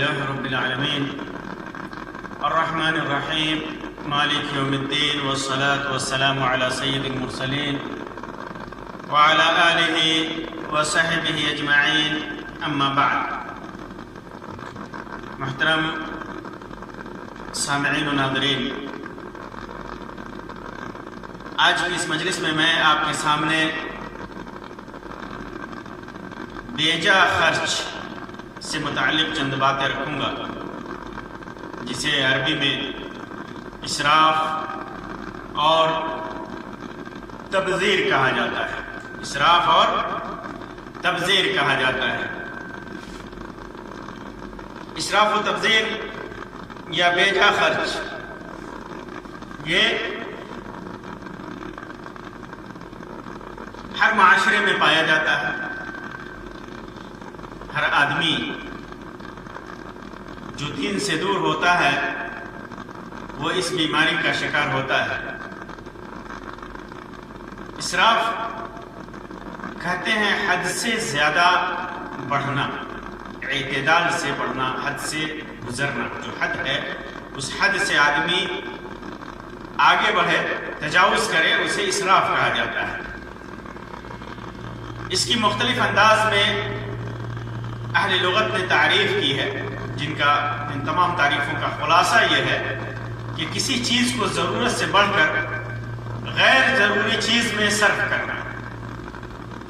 لله رب العالمين الرحمن الرحيم مالك يوم الدين والصلاة والسلام على سيد المرسلين وعلى آله وصحبه أجمعين أما بعد. محترم سامعین و ناظرین، آج کی اس مجلس میں آپ کے سامنے بیجا خرچ سے متعلق چند باتیں رکھوں گا، جسے عربی میں اسراف اور تبذیر کہا جاتا ہے. اسراف اور تبذیر کہا جاتا ہے. اسراف و تبذیر یا بیجا خرچ، یہ ہر معاشرے میں پایا جاتا ہے. ہر آدمی جو دین سے دور ہوتا ہے وہ اس بیماری کا شکار ہوتا ہے. اسراف کہتے ہیں حد سے زیادہ بڑھنا، اعتدال سے بڑھنا، حد سے گزرنا. جو حد ہے اس حد سے آدمی آگے بڑھے، تجاوز کرے، اسے اسراف کہا جاتا ہے. اس کی مختلف انداز میں اہل لغت نے تعریف کی ہے، جن تمام تعریفوں کا خلاصہ یہ ہے کہ کسی چیز کو ضرورت سے بڑھ کر غیر ضروری چیز میں صرف کرنا.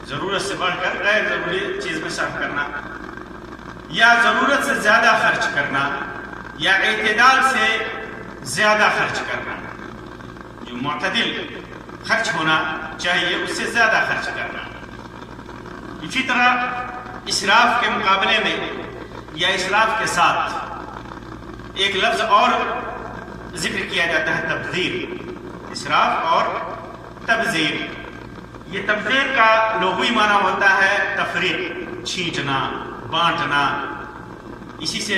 ضرورت سے بڑھ کر غیر ضروری چیز میں صرف کرنا، یا ضرورت سے زیادہ خرچ کرنا، یا اعتدال سے زیادہ خرچ کرنا. جو معتدل خرچ ہونا چاہیے اس سے زیادہ خرچ کرنا. اسی طرح اسراف کے مقابلے میں یا اسراف کے ساتھ ایک لفظ اور ذکر کیا جاتا ہے، تبذیر. اسراف اور تبذیر. یہ تبذیر کا لغوی معنی ہوتا ہے تفریق، چھینٹنا، بانٹنا. اسی سے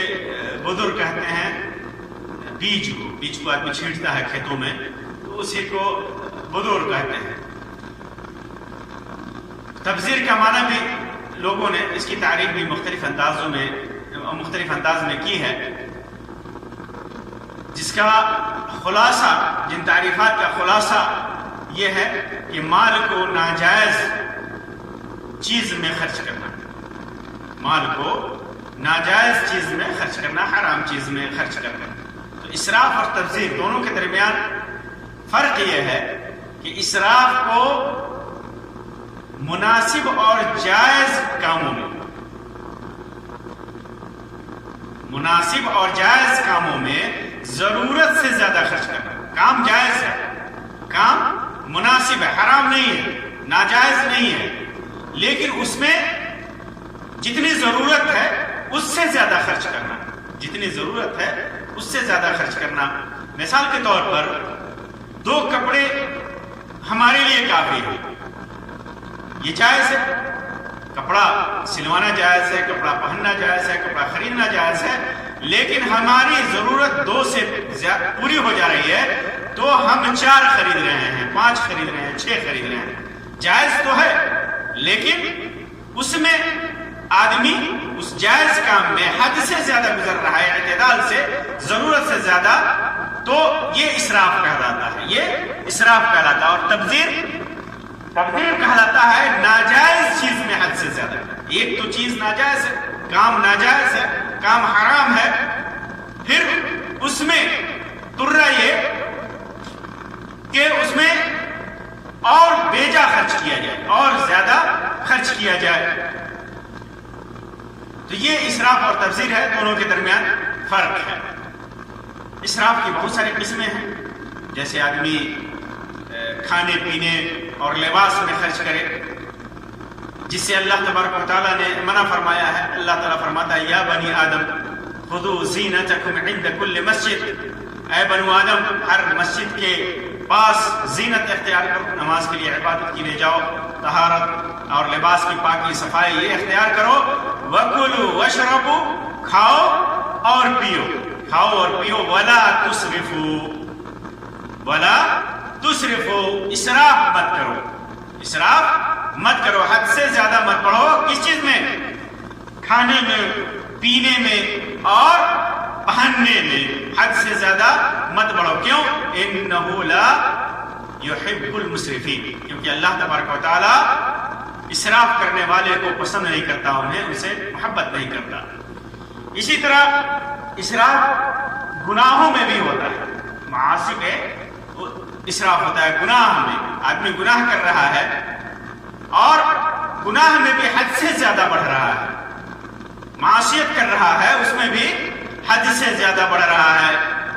بزرگ کہتے ہیں بیج کو آدمی چھینٹتا ہے کھیتوں میں، تو اسی کو بزرگ کہتے ہیں. تبذیر کا معنی بھی لوگوں نے اس کی تعریف بھی مختلف انداز میں کی ہے، جس کا خلاصہ، جن تعریفات کا خلاصہ یہ ہے کہ مال کو ناجائز چیز میں خرچ کرنا. مال کو ناجائز چیز میں خرچ کرنا، حرام چیز میں خرچ کرنا. تو اسراف اور تبذیر دونوں کے درمیان فرق یہ ہے کہ اسراف کو مناسب اور جائز کاموں میں، مناسب اور جائز کاموں میں ضرورت سے زیادہ خرچ کرنا. کام جائز ہے، کام مناسب ہے، حرام نہیں ہے، ناجائز نہیں ہے، لیکن اس میں جتنی ضرورت ہے اس سے زیادہ خرچ کرنا. جتنی ضرورت ہے اس سے زیادہ خرچ کرنا. مثال کے طور پر 2 کپڑے ہمارے لیے کافی ہیں، یہ جائز ہے. کپڑا سلوانا جائز ہے، کپڑا پہننا جائز ہے، کپڑا خریدنا جائز ہے. لیکن ہماری ضرورت 2 سے پوری ہو جا رہی ہے تو ہم 4 خرید رہے ہیں، 5 خرید رہے ہیں، 6 خرید رہے ہیں. جائز تو ہے، لیکن اس میں آدمی اس جائز کام میں حد سے زیادہ گزر رہا ہے، اعتدال سے، ضرورت سے زیادہ، تو یہ اسراف کہلاتا ہے. یہ اسراف کہلاتا ہے. اور تبذیر کہلاتا ہے ناجائز چیز میں حد سے زیادہ. ایک تو چیز ناجائز ہے، کام ناجائز ہے، کام حرام ہے، پھر اس میں ترا یہ کہ اس میں اور بیجا خرچ کیا جائے، اور زیادہ خرچ کیا جائے. تو یہ اسراف اور تبذیر ہے، دونوں کے درمیان فرق ہے. اسراف کی بہت ساری قسمیں ہیں، جیسے آدمی کھانے پینے اور لباس میں خرچ کرے، جس سے اللہ تبارک و تعالیٰ نے منع فرمایا ہے. اللہ تعالیٰ فرماتا ہے یا بنی آدم خذوا زینتکم عند کل مسجد. اے بنو آدم، ہر مسجد کے پاس زینت اختیار کرو، نماز کے لیے، عبادت کے لیے جاؤ. طہارت اور لباس کی پاکی صفائی یہ اختیار کرو. وَكُلُوا وَاشْرَبُوا، کھاؤ اور پیو، کھاؤ اور پیو. وَلَا تُسْرِفُوا، وَلَا تُسْرِفُوا، اسراف مت کرو، اسراف مت کرو، حد سے زیادہ مت بڑھو. کس چیز میں؟ کھانے میں، پینے میں، اور پہننے میں حد سے زیادہ مت بڑھو. کیوں؟ انہ لا یحب المسرفین، کیونکہ اللہ تبارک و تعالی اسراف کرنے والے کو پسند نہیں کرتا، انہیں ان سے محبت نہیں کرتا. اسی طرح اسراف گناہوں میں بھی ہوتا ہے. معاصی میں اسراف ہوتا ہے، گناہ میں آدمی گناہ کر رہا ہے اور گناہ میں بھی حد سے زیادہ بڑھ رہا ہے، معصیت کر رہا ہے اس میں بھی حد سے زیادہ بڑھ رہا ہے،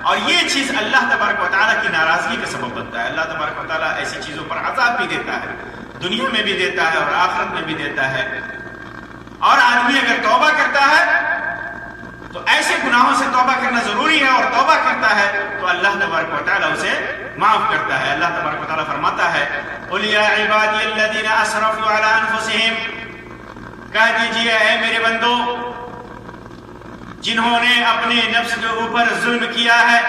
اور یہ چیز اللہ تبارک و تعالیٰ کی ناراضگی کا سبب بنتا ہے. اللہ تبارک و تعالیٰ ایسی چیزوں پر عذاب بھی دیتا ہے، دنیا میں بھی دیتا ہے اور آخرت میں بھی دیتا ہے. اور آدمی اگر توبہ کرتا ہے تو ایسے گناہوں سے توبہ کرنا ضروری ہے، اور توبہ کرتا ہے تو اللہ تبارک و تعالیٰ اسے معاف کرتا ہے. اللہ تبارک و تعالیٰ فرماتا ہے قُلْ يَا عِبَادِيَ الَّذِينَ أَسْرَفُوا عَلَىٰ أَنفُسِهِمْ، کہہ دیجئے اے میرے بندو جنہوں نے اپنے نفس کے اوپر ظلم کیا ہے،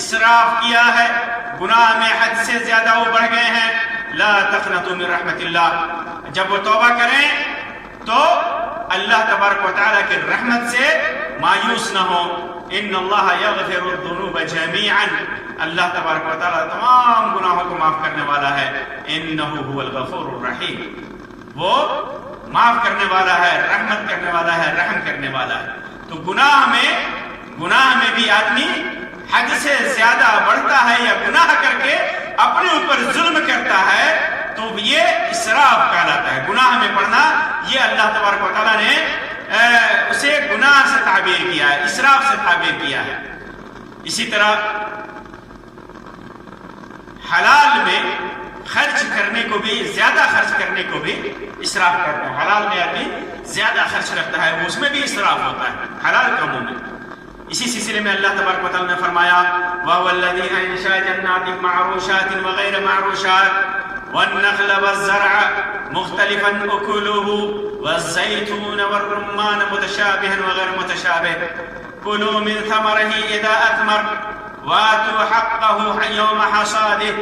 اسراف کیا ہے، گناہ میں حد سے زیادہ وہ بڑھ گئے ہیں، لا تقنطوا من رحمت اللہ، جب وہ توبہ کریں تو اللہ تبارک و تعالیٰ کی رحمت سے مایوس نہ ہو. ان اللہ یغفر الذنوب جميعا، اللہ تبارک و تعالیٰ تمام گناہوں کو معاف کرنے والا ہے. انہ هو الغفور الرحیم، وہ معاف کرنے والا ہے، رحمت کرنے والا ہے، رحم کرنے والا ہے. تو گناہ میں بھی آدمی حد سے زیادہ بڑھتا ہے یا گناہ کر کے اپنے اوپر ظلم کرتا ہے تو یہ اسراف کہلاتا ہے. گناہ میں پڑھنا یہ اللہ تبارک و تعالیٰ نے اسے گناہ سے تعبیر کیا ہے، اسراف سے تعبیر کیا ہے. اسی طرح حلال میں خرچ کرنے کو بھی، زیادہ خرچ کرنے کو بھی اسراف کرتا ہے. حلال میں آدمی زیادہ خرچ کرتا ہے، اس میں بھی اسراف ہوتا ہے حلال کاموں میں. اسی سلسلے میں اللہ تبارک و تعالیٰ نے فرمایا وَهُوَ الَّذِي أَنشَأَ جَنَّاتٍ مَّعْرُوشَاتٍ وَغَيْرَ مَعْرُوشَاتٍ وَالنَّخْلَ وَالزَّرْعَ مُخْتَلِفًا أُكُلُهُ وَالزَّيْتُونَ وَالرُّمَّانَ مُتَشَابِهًا وَغَيْرَ مُتَشَابِهٍ كُلُوا مِن ثَمَرِهِ إِذَا أَثْمَرَ وَآتُوا حَقَّهُ يَوْمَ حَصَادِهِ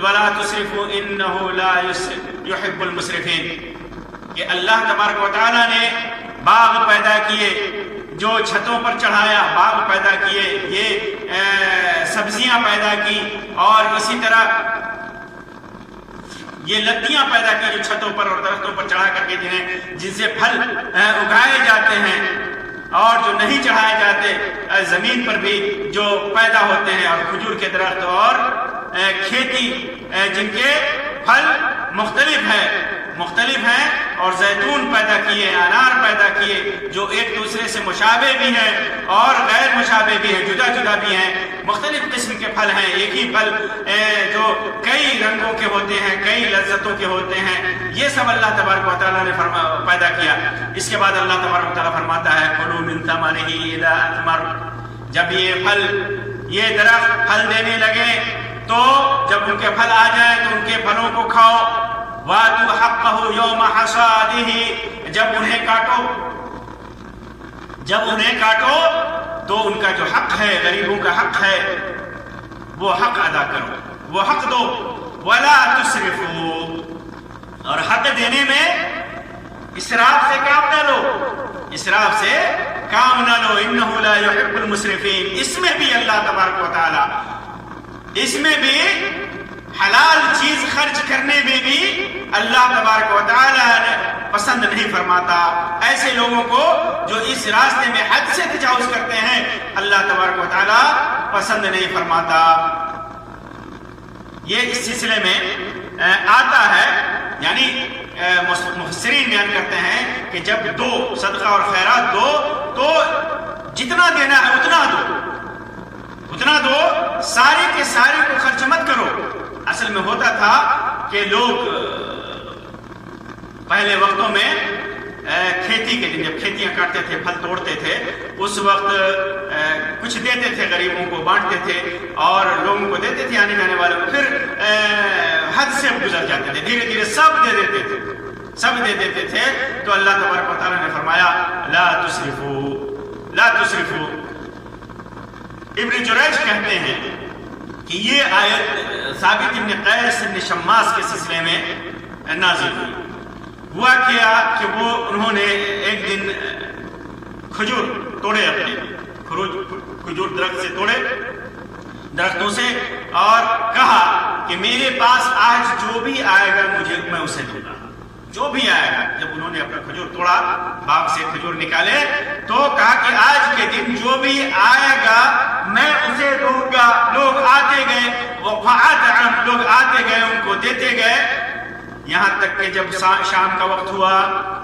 وَلَا تُسْرِفُوا إِنَّهُ لَا يُحِبُّ الْمُسْرِفِينَ. کہ اللہ تبارک و تعالیٰ نے باغ پیدا کیے، جو چھتوں پر چڑھایا، باغ پیدا کیے، یہ سبزیاں پیدا کی، اور اسی طرح یہ لتیاں پیدا کی جو چھتوں پر اور درختوں پر چڑھا کر کے جن سے پھل اگائے جاتے ہیں، اور جو نہیں چڑھائے جاتے زمین پر بھی جو پیدا ہوتے ہیں، اور کھجور کے درخت اور کھیتی جن کے پھل مختلف ہیں، اور زیتون پیدا کیے، انار پیدا کیے جو ایک دوسرے سے مشابہ بھی ہیں اور غیر مشابہ بھی ہیں، جدا جدا بھی ہیں، مختلف قسم کے پھل ہیں. ایک ہی پھل جو کئی رنگوں کے ہوتے ہیں، کئی لذتوں کے ہوتے ہیں، یہ سب اللہ تبارک و تعالیٰ نے پیدا کیا. اس کے بعد اللہ تبارک و تعالیٰ فرماتا ہے کُلُوا مِن ثَمَرِهِ إِذَا أَثْمَرَ، جب یہ درخت پھل دینے لگے تو جب ان کے پھل آ جائیں تو ان کے پھلوں کو کھاؤ. وَآتُوا حَقَّهُ يَوْمَ حَصَادِهِ، جب انہیں کاٹو تو ان کا جو حق ہے، غریبوں کا حق ہے، وہ حق ادا کرو، وہ حق دو. وَلَا تُسْرِفُوا، اور حق دینے میں اسراف سے کام نہ لو، اسراف سے کام نہ لو. إِنَّهُ لَا يُحِبُّ الْمُسْرِفِينَ، اس میں بھی اللہ تبارک و تعالیٰ، اس میں بھی حلال چیز خرچ کرنے میں بھی اللہ تبارک و تعالیٰ پسند نہیں فرماتا. ایسے لوگوں کو جو اس راستے میں حد سے تجاوز کرتے ہیں اللہ تبارک و تعالیٰ پسند نہیں فرماتا. یہ اس سلسلے میں آتا ہے، یعنی مفسرین بیان کرتے ہیں کہ جب دو صدقہ اور خیرات دو تو جتنا دینا ہے اتنا دو، سارے کے سارے کو خرچ مت کرو. اصل میں ہوتا تھا کہ لوگ پہلے وقتوں میں کھیتی کے دن جب کھیتیاں کاٹتے تھے، پھل توڑتے تھے، اس وقت کچھ دیتے تھے، غریبوں کو بانٹتے تھے اور لوگوں کو دیتے تھے، آنے جانے والوں کو. پھر حد سے گزر جاتے تھے، دھیرے دھیرے سب دے دیتے تھے. تو اللہ تبارک و تعالیٰ نے فرمایا لا تسرفو. ابن جریج کہتے ہیں کہ یہ آیت ثابت ابن قیس ابن شماس کے سلسلے میں نازل ہوئی. ہوا کیا کہ انہوں نے ایک دن کھجور توڑے، اپنے کھجور درخت سے توڑے، درختوں سے، اور کہا کہ میرے پاس آج جو بھی آئے گا مجھے میں اسے دوں گا، جو بھی آئے گا۔ جب انہوں نے اپنا کھجور توڑا، باغ سے کھجور نکالے، تو کہا کہ آج کے دن جو بھی آئے گا میں اسے دوں گا۔ لوگ آتے گئے، لوگ آتے گئے، ان کو دیتے گئے، یہاں تک کہ جب شام کا وقت ہوا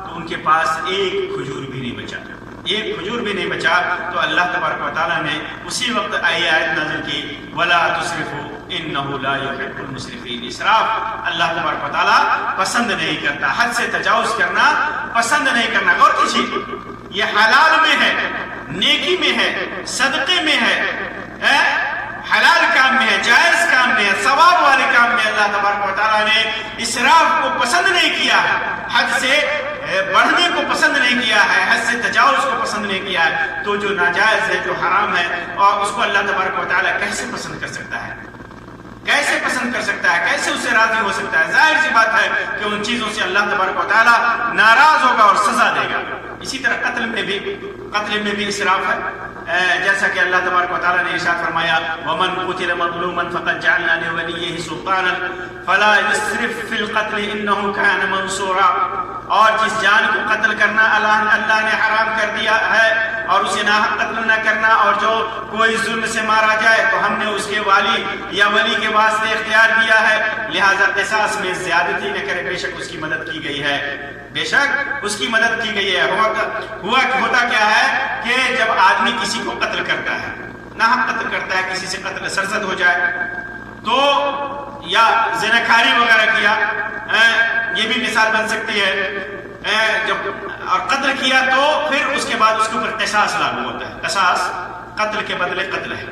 تو ان کے پاس ایک کھجور بھی نہیں بچا، ایک کھجور بھی نہیں بچا۔ تو اللہ تبارک و تعالیٰ نے اسی وقت آیت نازل کی، وَلَا تُسْرِفُوا إِنَّهُ لَا يُحِبُّ الْمُسْرِفِينَ۔ اسراف اللہ تبارک و تعالیٰ پسند نہیں کرتا، حد سے تجاوز کرنا پسند نہیں کرنا۔ غور کیجیے، یہ حلال میں ہے، نیکی میں ہے، صدقے میں ہے، حلال کام میں ہے، جائز کام میں ہے، ثواب والے کام میں اللہ تبارک و تعالیٰ نے اسراف کو پسند نہیں کیا ہے، حد سے بڑھنے کو پسند نہیں کیا ہے، حد سے تجاوز کو پسند نہیں کیا ہے۔ تو جو ناجائز ہے، جو حرام ہے، اور اس کو اللہ تبارک و تعالیٰ کیسے پسند کر سکتا ہے؟ کیسے پسند کر سکتا ہے؟ کیسے اس سے راضی ہو سکتا ہے؟ ظاہر سی بات ہے کہ ان چیزوں سے اللہ تبارک و تعالیٰ ناراض ہوگا اور سزا دے گا۔ اسی طرح قتل میں بھی اسراف ہے، جیسا کہ اللہ تبارک و تعالیٰ نے ارشاد فرمایا، وَمَنْ قُتِلَ مَظْلُومًا فَقَدْ جَعَلْنَا لِوَلِيِّهِ سُلْطَانًا فَلَا يُسْرِفْ فِي الْقَتْلِ إِنَّهُ كَانَ مَنْصُورًا۔ اور جس جان کو قتل کرنا اللہ نے حرام کر دیا ہے، اور اسے ناحق قتل نہ کرنا، اور جو کوئی ظلم سے مارا جائے تو ہم نے اس کے والی یا ولی کے واسطے اختیار دیا ہے، لہٰذا قصاص میں زیادتی نہ کرے، بے شک اس کی مدد کی گئی ہے، بے شک اس کی مدد کی گئی ہے۔ ہوتا کیا ہے کہ جب آدمی کسی کو قتل کرتا ہے، ناحق قتل کرتا ہے، کسی سے قتل سرزد ہو جائے تو، یا زناکاری وغیرہ کیا، یہ بھی مثال بن سکتی ہے، جب اور قتل کیا تو پھر اس کے بعد اس کے اوپر قصاص لاگو ہوتا ہے۔ قصاص قتل کے بدلے قتل ہے،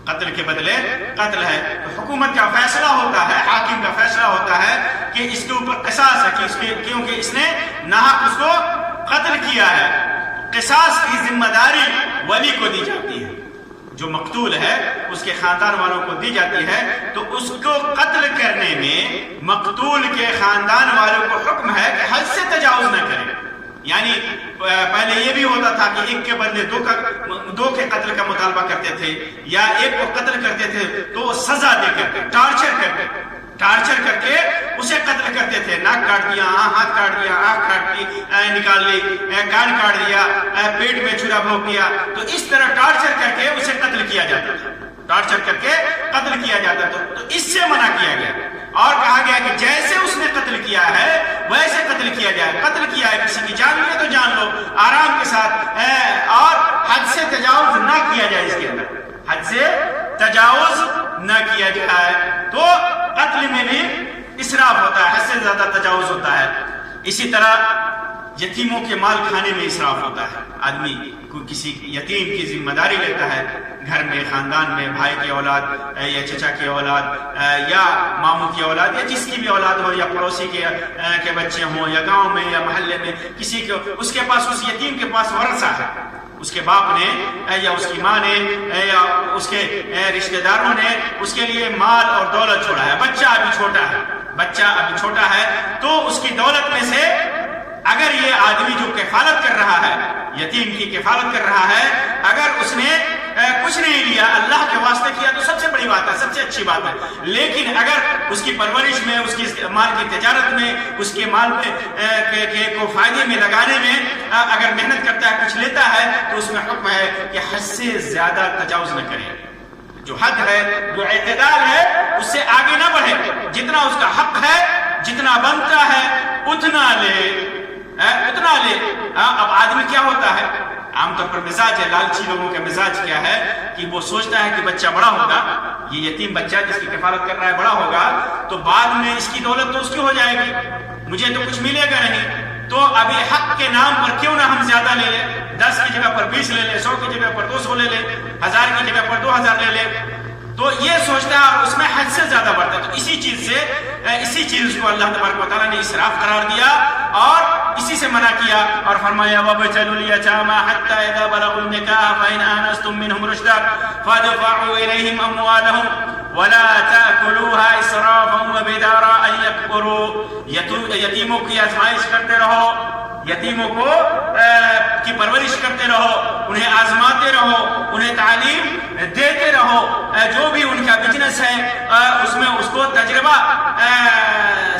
قتل کے بدلے قتل ہے۔ تو حکومت کا فیصلہ ہوتا ہے، حاکم کا فیصلہ ہوتا ہے کہ اس کے اوپر قصاص ہے، کیونکہ اس نے ناحق اس کو قتل کیا ہے۔ قصاص کی ذمہ داری ولی کو دی جاتی ہے، جو مقتول ہے اس کے خاندان والوں کو دی جاتی ہے، تو اس کو قتل کرنے میں مقتول کے خاندان والوں کو حکم ہے کہ حد سے تجاوز نہ کریں۔ یعنی پہلے یہ بھی ہوتا تھا کہ ایک کے بدلے دو کے قتل کا مطالبہ کرتے تھے، یا ایک کو قتل کرتے تھے تو سزا دے کر، ٹارچر کر کے اسے قتل کرتے تھے۔ ناک کاٹ دیا، ہاتھ کاٹ دیا، آنکھ کاٹ دی، نکال لی، کان کاٹ دیا، پیٹ میں چھرا بھونک دیا، تو اس طرح ٹارچر کر کے اسے قتل کیا جاتا تھا، ٹارچر کر کے قتل کیا جاتا تھا۔ تو اس سے منع کیا گیا اور کہا گیا کہ جیسے اس نے قتل کیا ہے ویسے قتل کیا جائے۔ قتل کیا ہے، کسی کی جان لی ہے تو جان لو آرام کے ساتھ، اور حد سے تجاوز نہ کیا جائے، اس کے اندر حد سے تجاوز نہ کیا جائے۔ تو قتل میں بھی اسراف ہوتا ہے، حد سے زیادہ تجاوز ہوتا ہے۔ اسی طرح یتیموں کے مال کھانے میں اسراف ہوتا ہے۔ آدمی کو کسی یتیم کی ذمہ داری لیتا ہے، گھر میں، خاندان میں، بھائی کی اولاد یا چچا کی اولاد یا ماموں کی اولاد یا جس کی بھی اولاد ہو، یا پڑوسی کے بچے ہوں، یا گاؤں میں یا محلے میں کسی کو، اس کے پاس، اس یتیم کے پاس ورثہ ہے، اس کے باپ نے یا اس کی ماں نے یا اس کے رشتہ داروں نے اس کے لیے مال اور دولت چھوڑا ہے۔ بچہ ابھی چھوٹا ہے، تو اس کی دولت میں سے اگر یہ آدمی جو کفالت کر رہا ہے، یتیم کی کفالت کر رہا ہے، اگر اس نے کچھ نہیں لیا، اللہ کے واسطے کیا، تو سب سے بڑی بات ہے، سب سے اچھی بات ہے۔ لیکن اگر اس کی پرورش میں، اس کی مال کی تجارت میں، اس کے مال کو فائدے میں لگانے میں اگر محنت کرتا ہے، کچھ لیتا ہے، تو اس میں حکم ہے کہ حد سے زیادہ تجاوز نہ کرے۔ جو حد ہے، جو اعتدال ہے، اس سے آگے نہ بڑھے، جتنا اس کا حق ہے، جتنا بنتا ہے اتنا لے۔ اب آدمی کیا ہوتا ہے، عام طور پر مزاج ہے، لالچی لوگوں کا مزاج کیا ہے کہ وہ سوچتا ہے کہ بچہ بڑا ہوگا، یہ یتیم بچہ جس کی کفالت کر رہا ہے بڑا ہوگا تو بعد میں اس کی دولت تو اس کی ہو جائے گی، مجھے تو کچھ ملے گا نہیں، تو ابھی حق کے نام پر کیوں نہ ہم زیادہ لے لیں، 10 کی جگہ پر 20 لے لیں، 100 کی جگہ پر 200 لے لیں، 1000 کی جگہ پر 2000 لے لیں، تو یہ سوچتا ہے اور اس میں حد سے زیادہ بڑھتا ہے۔ تو اسی چیز کو اللہ تبارک و تعالیٰ نے اسراف قرار دیا اور اسی سے منع کیا، اور فرمایا وَابْتَلُوا الْيَتَامَىٰ حَتَّىٰ إِذَا بَلَغُوا النِّكَاحَ فَإِنْ آنَسْتُم مِّنْهُمْ رُشْدًا فَادْفَعُوا إِلَيْهِمْ أَمْوَالَهُمْ وَلَا تَأْكُلُوهَا إِسْرَافًا وَبِدَارًا أَن يَكْبُرُوا۔ یتیموں کی آزمائش کرتے رہو، یتیموں کو کی پرورش کرتے رہو، انہیں آزماتے رہو، انہیں تعلیم دیتے رہو، جو بھی ان کا بزنس ہے اس میں اس کو تجربہ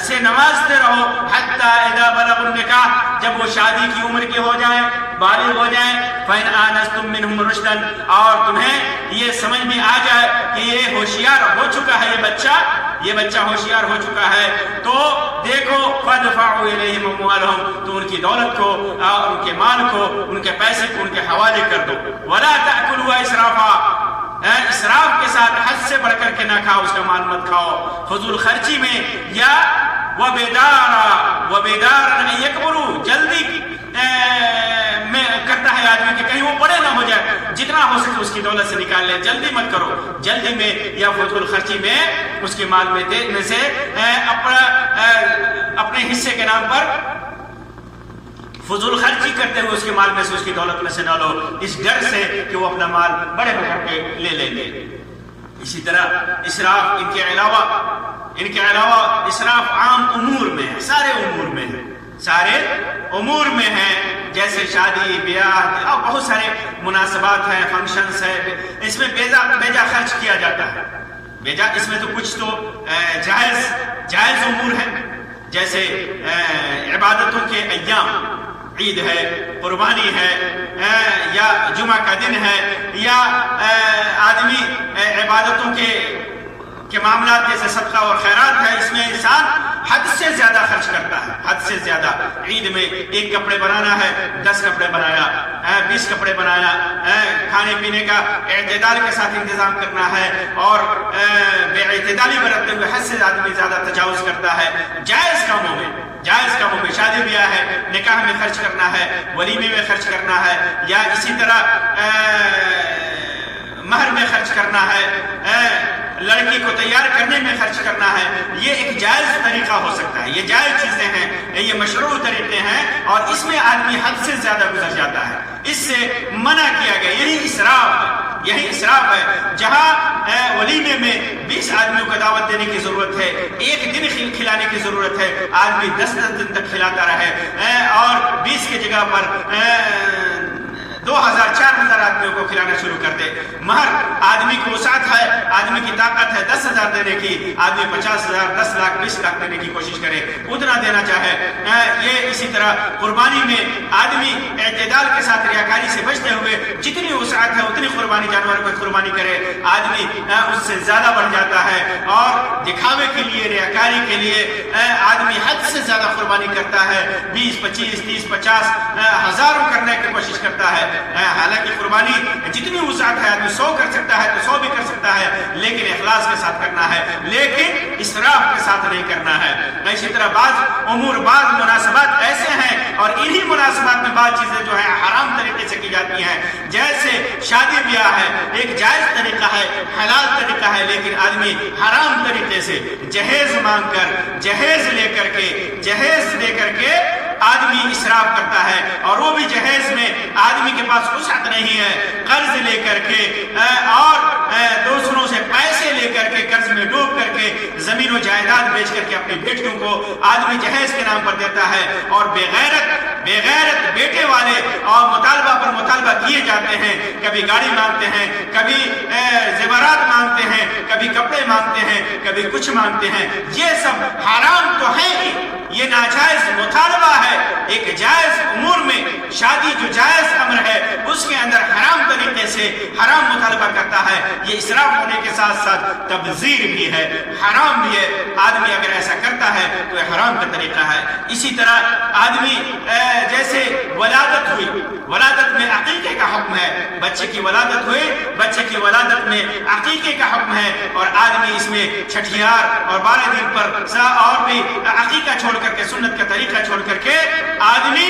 سے نوازتے رہو، حتی اذا بلغ النکاح، جب وہ شادی کی عمر کے ہو جائیں، بالغ ہو جائیں، فَإِنْ آنَسْتُم مِّنْهُمْ رُشْدًا، اور تمہیں یہ سمجھ میں آ جائے کہ یہ ہوشیار ہو چکا ہے، یہ بچہ ہوشیار ہو چکا ہے، تو دیکھو فَادْفَعُوا إِلَيْهِمْ أَمْوَالَهُمْ، تو ان کی دولت کو اور ان کے مال کو، ان کے پیسے کو ان کے حوالے کر دو، وَلَا تَأْكُلُوا إِسْرَافًا، اسراف کے ساتھ حد سے بڑھ کر کے نہ کھاؤ، اس کا مال مت کھاؤ، فضول خرچی میں، یا وَبِدَارًا أَن يَكْبُرُوا، جلدی میں کرتا ہے آدمی کہ کہیں وہ بڑے نہ ہو جائے، جتنا ہو سکے اس کی دولت سے نکال لے، جلدی مت کرو، جلدی میں یا فضول خرچی میں اس کے مال میں دینے سے اپنے حصے کے نام پر فضول خرچی کرتے ہوئے اس کے مال میں سے، اس کی دولت میں سے نہ لو، اس ڈر سے کہ وہ اپنا مال بڑے ہو کر کے لے لیں گے۔ اسی طرح اسراف، ان کے علاوہ اسراف عام امور میں ہے، سارے امور میں ہیں، جیسے شادی بیاہ اور بہت سارے مناسبات ہیں، فنکشنز ہیں، اس میں بیجا خرچ کیا جاتا ہے، اس میں تو کچھ تو جائز امور ہیں، جیسے عبادتوں کے ایام، عید ہے، قربانی ہے، یا جمعہ کا دن ہے، یا آدمی عبادتوں کے معاملات جیسے صدقہ اور خیرات ہے، اس میں انسان حد سے زیادہ خرچ کرتا ہے، حد سے زیادہ۔ عید میں 1 کپڑے بنانا ہے، 10 کپڑے بنایا، 20 کپڑے بنایا، کھانے پینے کا اعتدال کے ساتھ انتظام کرنا ہے، اور بے اعتدالی برتتے ہوئے حد سے آدمی زیادہ تجاوز کرتا ہے۔ جائز کاموں میں شادی بیاہ ہے، نکاح میں خرچ کرنا ہے، ولیمے میں خرچ کرنا ہے، یا اسی طرح مہر میں خرچ کرنا ہے، لڑکی کو تیار کرنے میں خرچ کرنا ہے، یہ ایک جائز طریقہ ہو سکتا ہے، یہ جائز چیزیں ہیں، یہ مشروع طریقے ہیں، اور اس میں آدمی حد سے زیادہ گزر جاتا ہے، اس سے منع کیا گیا۔ یہی اسراف ہے، جہاں ولیمے میں 20 آدمیوں کو دعوت دینے کی ضرورت ہے، 1 دن کھلانے کی ضرورت ہے، آدمی 10 دن تک کھلاتا رہے، اور 20 کی جگہ پر 2000 4000 آدمیوں کو کھلانا شروع کر دے۔ مہر، آدمی کی وسعت ہے، آدمی کی طاقت ہے 10,000 دینے کی، آدمی 50,000 10 لاکھ 20 لاکھ دینے کی کوشش کرے، اتنا دینا چاہے۔ یہ اسی طرح قربانی میں آدمی اعتدال کے ساتھ ریاکاری سے بچتے ہوئے جتنی وسعت ہے اتنی قربانی جانور کو قربانی کرے، آدمی اس سے زیادہ بڑھ جاتا ہے، اور دکھاوے کے لیے، ریاکاری کے لیے آدمی حد سے زیادہ قربانی کرتا ہے، 20 25 30 50 ہزاروں کرنے کی کوشش کرتا ہے۔ حالانکہ قربانی جتنی وسعت ہے، آدمی 100 کر سکتا ہے تو 100 بھی کر سکتا ہے، لیکن اخلاص کے ساتھ کرنا ہے، لیکن اسراف کے ساتھ نہیں کرنا ہے۔ اسی طرح بعض مناسبات ایسے ہیں، اور انہی مناسبات میں بعض چیزیں جو ہیں حرام طریقے سے کی جاتی ہیں، جیسے شادی بیاہ ہے، ایک جائز طریقہ ہے، حلال طریقہ ہے، لیکن آدمی حرام طریقے سے جہیز مانگ کر، جہیز لے کر کے آدمی اسراف کرتا ہے، اور وہ بھی جہیز میں آدمی کے پاس وسعت نہیں ہے، قرض لے کر کے اور دوسروں سے پیسے لے کر کے، قرض میں ڈوب کر کے، زمین و جائیداد بیچ کر کے اپنی بیٹیوں کو آدمی جہیز کے نام پر دیتا ہے، اور بے غیرت بیٹے والے اور مطالبہ پر مطالبہ کیے جاتے ہیں، کبھی گاڑی مانگتے ہیں، کبھی زیورات مانگتے ہیں، کبھی کپڑے مانگتے ہیں، کبھی کچھ مانگتے ہیں، یہ سب حرام تو ہے ہی، یہ ناجائز مطالبہ ہے۔ ایک جائز امور میں شادی جو جائز امر ہے، اس کے اندر حرام طریقے سے حرام مطالبہ کرتا ہے، یہ اسراف ہونے کے ساتھ ساتھ تبذیر بھی ہے، حرام بھی ہے۔ آدمی اگر ایسا کرتا ہے تو یہ حرام کا طریقہ ہے۔ اسی طرح آدمی جیسے ولادت میں عقیقے کا حکم ہے، بچے کی ولادت ہوئی، بچے کی ولادت میں عقیقے کا حکم ہے، اور آدمی اس میں چھٹیار اور 12 دن پر اور بھی عقیقہ چھوڑ کر کے، سنت کا طریقہ چھوڑ کر کے آدمی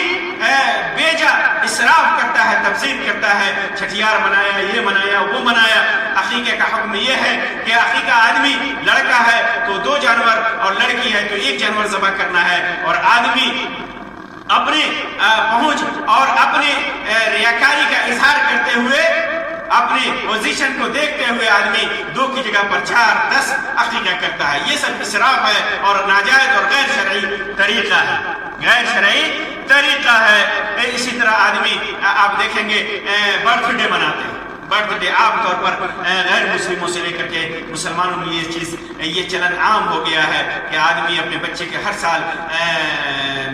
بیجا اسراف کرتا ہے، تبذیر کرتا ہے، چھٹیار منایا، یہ منایا، وہ منایا۔ عقیقے کا حکم یہ ہے کہ عقیقہ آدمی لڑکا ہے تو 2 جانور، اور لڑکی ہے تو 1 جانور ذبح کرنا ہے، اور آدمی اپنے پہنچ اور اپنے ریاکاری کا اظہار کرتے ہوئے، اپنی پوزیشن کو دیکھتے ہوئے آدمی 2 کی جگہ پر 4 10 عقیقہ کرتا ہے۔ یہ سب اسراف ہے، اور ناجائز اور غیر شرعی طریقہ ہے، غیر شرعی طریقہ ہے۔ اسی طرح آدمی آپ دیکھیں گے برتھ ڈے مناتے ہیں، برتھ ڈے عام طور پر غیر مسلموں سے لے کر کے مسلمانوں میں یہ چلن عام ہو گیا ہے کہ آدمی اپنے بچے کے ہر سال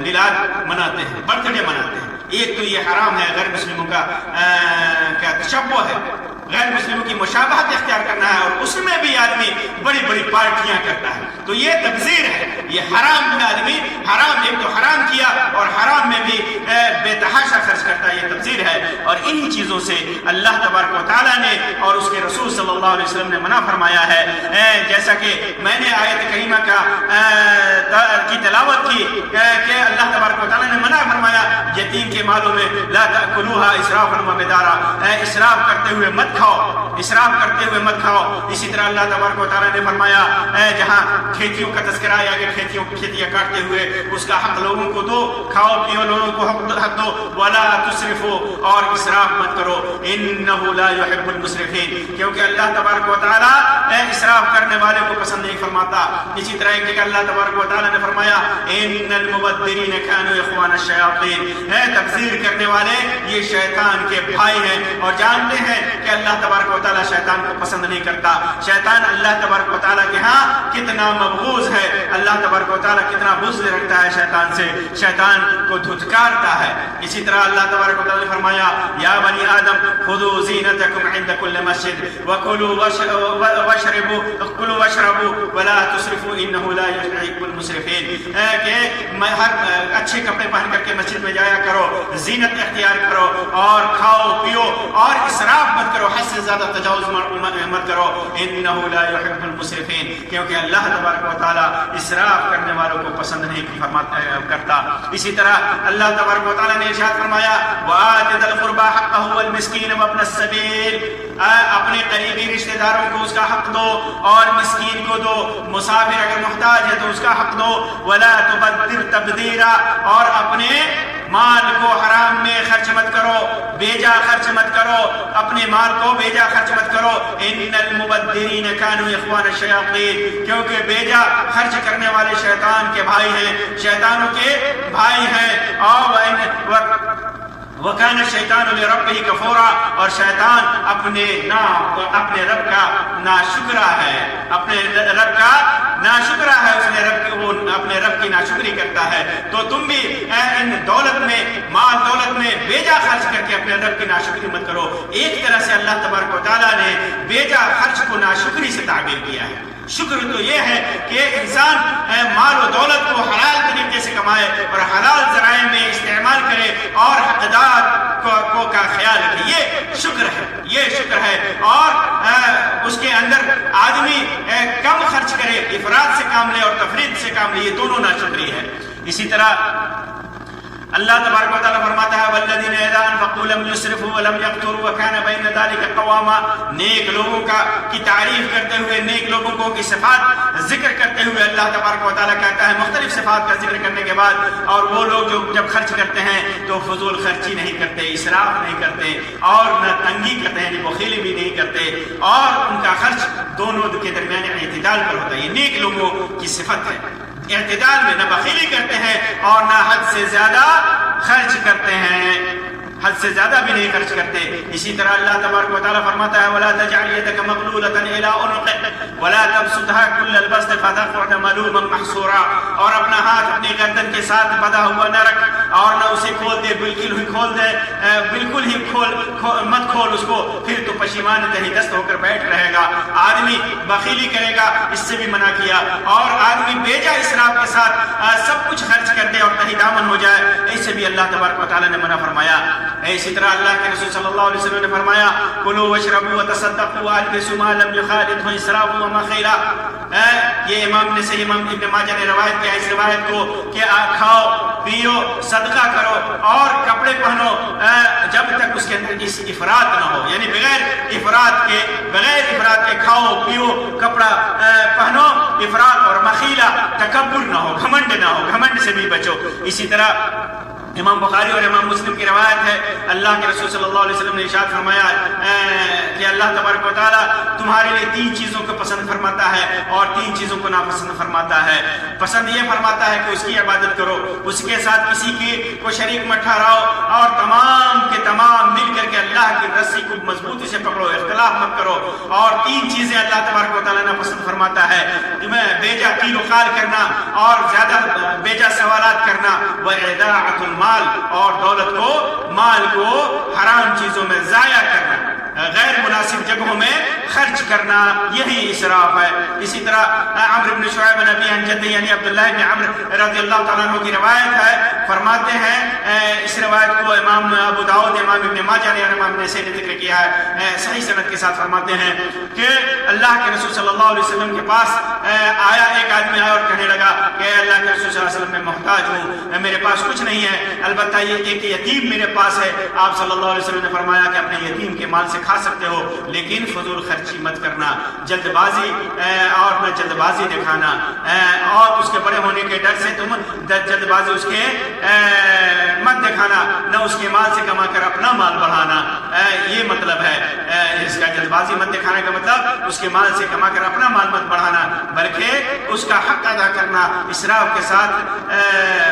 میلاد مناتے ہیں، برتھ ڈے مناتے ہیں۔ ایک تو یہ حرام ہے، غیر مسلموں کا تشبہ ہے، غیر مسلموں کی مشابہت اختیار کرنا ہے، اور اس میں بھی آدمی بڑی بڑی پارٹیاں کرتا ہے، تو یہ تبذیر ہے، یہ حرام ہے۔ آدمی حرام، ایک تو حرام کیا اور حرام میں بھی بے تحاشا خرچ کرتا ہے، یہ تبذیر ہے۔ اور انہی چیزوں سے اللہ تبارک و تعالیٰ نے اور اس کے رسول صلی اللہ علیہ وسلم نے منع فرمایا ہے، جیسا کہ میں نے آیت کریمہ کی تلاوت کی کہ اللہ تبارک و تعالیٰ نے منع فرمایا یتیم کے مالوں میں لا تأکلوها اسرافا وبدارا، اسراف کرتے ہوئے مت کھاؤ، اسراف کرتے ہوئے مت کھاؤ۔ اسی طرح اللہ تبارک و تعالیٰ نے فرمایا جہاں کھیتیوں کا تذکرہ آیا کہ کھیتیاں کاٹتے ہوئے اس کا حق لوگوں کو دو، کھاؤ پیو، لوگوں کو حق دو، ولا تسرفوا، اور اسراف مت کرو، انہ لا يحب المسرفین، کیونکہ اللہ تبارک و تعالیٰ اسراف کرنے والے کو پسند نہیں فرماتا۔ اسی طرح ایک اللہ تبارک و تعالیٰ نے فرمایا ان المبذرین كانوا اخوان الشیاطین، تبذیر کرنے والے یہ شیطان کے بھائی ہیں، اور جانتے ہیں کہ اللہ تبارک و تعالیٰ شیطان کو پسند نہیں کرتا۔ شیطان اللہ تبارک و تعالیٰ کے ہاں کتنا مبغوض ہے، اللہ تبارک و تعالیٰ کتنا بغض رکھتا ہے شیطان سے، شیطان کو دھتکارتا ہے۔ اسی طرح اللہ تبارک و تعالیٰ نے فرمایا یا بنی آدم خذوا زینتکم عند کل مسجد وکلوا واشربوا ولا تسرفوا انہ لا يحب المسرفین، کہ ہر اچھے کپڑے پہن کر کے مسجد میں جایا کرو، زینت اختیار کرو، اور کھاؤ پیو، اور اسراف مت کرو، حد سے زیادہ تجاوز مت کرو، انہ لا يحب المسرفین، کیونکہ اللہ تبارک و تعالیٰ اسراف کرنے والوں کو پسند نہیں کرتا۔ اسی طرح اللہ تبارک و تعالیٰ نے ارشاد فرمایا وآت ذا القربى حقه والمسکین وابن السبیل، اپنے قریبی رشتہ داروں کو اس کا حق دو اور مسکین کو دو، مسافر اگر محتاج ہے تو اس کا حق دو، ولا تبذر تبذیرا، اور اپنے مال کو حرام میں خرچ مت کرو، بیجا خرچ مت کرو، اپنے مال کو بیجا خرچ مت کرو، ان المبذرین كانوا اخوان الشیاطین، کیونکہ بیجا خرچ کرنے والے شیطان کے بھائی ہیں، شیطانوں کے بھائی ہیں، اور وَكَانَ الشَّيْطَانُ لِرَبِّهِ كَفُورًا، اور شیطان اپنے رب کا ناشکرا ہے، اپنے رب کا ناشکرا ہے، اس نے وہ اپنے رب کی ناشکری کرتا ہے۔ تو تم بھی ان دولت میں، مال دولت میں بیجا خرچ کر کے اپنے رب کی ناشکری مت کرو۔ ایک طرح سے اللہ تبارک و تعالیٰ نے بیجا خرچ کو ناشکری سے تعبیر کیا ہے۔ شکر تو یہ ہے کہ انسان مال و دولت کو حلال طریقے سے کمائے اور حلال ذرائع میں استعمال کرے اور حقدار کو کا خیال رکھے، یہ شکر ہے، یہ شکر ہے۔ اور اس کے اندر آدمی کم خرچ کرے، افراط سے کام لے اور تفریط سے کام لے، یہ دونوں ناشکری ہے۔ اسی طرح اللہ تبارک و تعالیٰ فرماتا ہے والذین اذا انفقوا لم یسرفوا ولم یقتروا وکان بین ذلک قواما، نیک لوگوں کی تعریف کرتے ہوئے، نیک لوگوں کی صفات ذکر کرتے ہوئے اللہ تبارک و تعالیٰ کہتا ہے مختلف صفات کا ذکر کرنے کے بعد، اور وہ لوگ جو جب خرچ کرتے ہیں تو فضول خرچی نہیں کرتے، اسراف نہیں کرتے، اور نہ تنگی کرتے ہیں، یعنی بخیلی بھی نہیں کرتے، اور ان کا خرچ دونوں کے درمیان اعتدال پر ہوتا ہے۔ یہ نیک لوگوں کی صفت ہے، اعتدال میں، نہ بخیلی کرتے ہیں اور نہ حد سے زیادہ خرچ کرتے ہیں، حد سے زیادہ بھی نہیں خرچ کرتے۔ اسی طرح اللہ تبارک و تعالیٰ فرماتا ہے وَلَا تَجْعَلْ يَدَكَ مَغْلُولَةً إِلَىٰ عُنُقِكَ وَلَا تَبْسُطْهَا كُلَّ الْبَسْطِ فَتَقْعُدَ مَلُومًا مَحْسُورًا، اور اپنا ہاتھ اپنی گردن کے ساتھ بندھا ہوا نہ رکھ اور نہ اسے کھول دے، بالکل ہی مت کھول اس کو، پھر تو پشیمان تہی دست ہو کر بیٹھ رہے گا۔ آدمی بخیلی کرے گا، اس سے بھی منع کیا، اور آدمی بیجا اسراف کے ساتھ سب کچھ خرچ کر دے اور تہی دامن ہو جائے، اس سے بھی اللہ تبارک و تعالیٰ نے منع فرمایا۔ اسی طرح اللہ کے رسول صلی اللہ علیہ وسلم نے فرمایا کلوا واشربوا وتصدقوا والبسوا ما لم يخالطه اسراف ومخيلة، یہ امام نے صحیح امام ابن ماجہ نے روایت کیا اس روایت کو کہ کھاؤ پیو صدقہ کرو اور کپڑے پہنو جب تک اس کے اندر اس افراط نہ ہو، یعنی بغیر افراط کے کھاؤ پیو کپڑا پہنو، افراط اور مخیلہ تکبر نہ ہو، گھمنڈ نہ ہو، گھمنڈ سے بھی بچو۔ اسی طرح امام بخاری اور امام مسلم کی روایت ہے، اللہ کے رسول صلی اللہ علیہ وسلم نے ارشاد فرمایا کہ اللہ تبارک و تعالیٰ تمہارے لیے 3 چیزوں کو پسند فرماتا ہے اور 3 چیزوں کو ناپسند فرماتا ہے۔ پسند یہ فرماتا ہے کہ اس کی عبادت کرو، اس کے ساتھ کسی کی کو شریک مت ٹھہراؤ، اور تمام کے تمام مل کر کے اللہ کی رسی کو مضبوطی سے پکڑو، اختلاف مت کرو۔ اور 3 چیزیں اللہ تبارک و تعالیٰ ناپسند فرماتا ہے، تمہیں بیجا قیل و قال کرنا اور زیادہ بیجا سوالات کرنا، وَإِضَاعَةُ الْمَالِ اور مال کو حرام چیزوں میں ضائع کرنا، غیر مناسب جگہوں میں خرچ کرنا، یہی اسراف ہے۔ اسی طرح عمرو بن شعیب بن ابی عن جدہ یعنی عبداللہ بن عمرو رضی اللہ تعالیٰ عنہ کی روایت ہے، فرماتے ہیں اس روایت کو امام ابو داؤد، امام ابن ماجہ نے اور امام نسائی نے ذکر کیا ہے صحیح سند کے ساتھ، فرماتے ہیں کہ اللہ کے رسول صلی اللہ علیہ وسلم کے پاس آیا ایک آدمی آیا اور کہنے لگا کہ اللہ کے رسول صلی اللہ علیہ وسلم میں محتاج ہوں، میرے پاس کچھ نہیں ہے، البتہ یہ ایک یتیم میرے پاس ہے۔ آپ صلی اللہ علیہ وسلم نے فرمایا کہ اپنے یتیم کے مال سے کھا سکتے ہو، لیکن فضول خرچی مت کرنا، جلد بازی اور نہ جلد بازی دکھانا، اور اس کے بڑے ہونے کے ڈر سے تم جلد بازی اس کے مت دکھانا، نہ اس کے مال سے کما کر اپنا مال بڑھانا، یہ مطلب ہے اس کا جلد بازی مت دکھانے کا مطلب اس کے مال سے کما کر اپنا مال مت بڑھانا، بلکہ اس کا حق ادا کرنا، اسراف کے ساتھ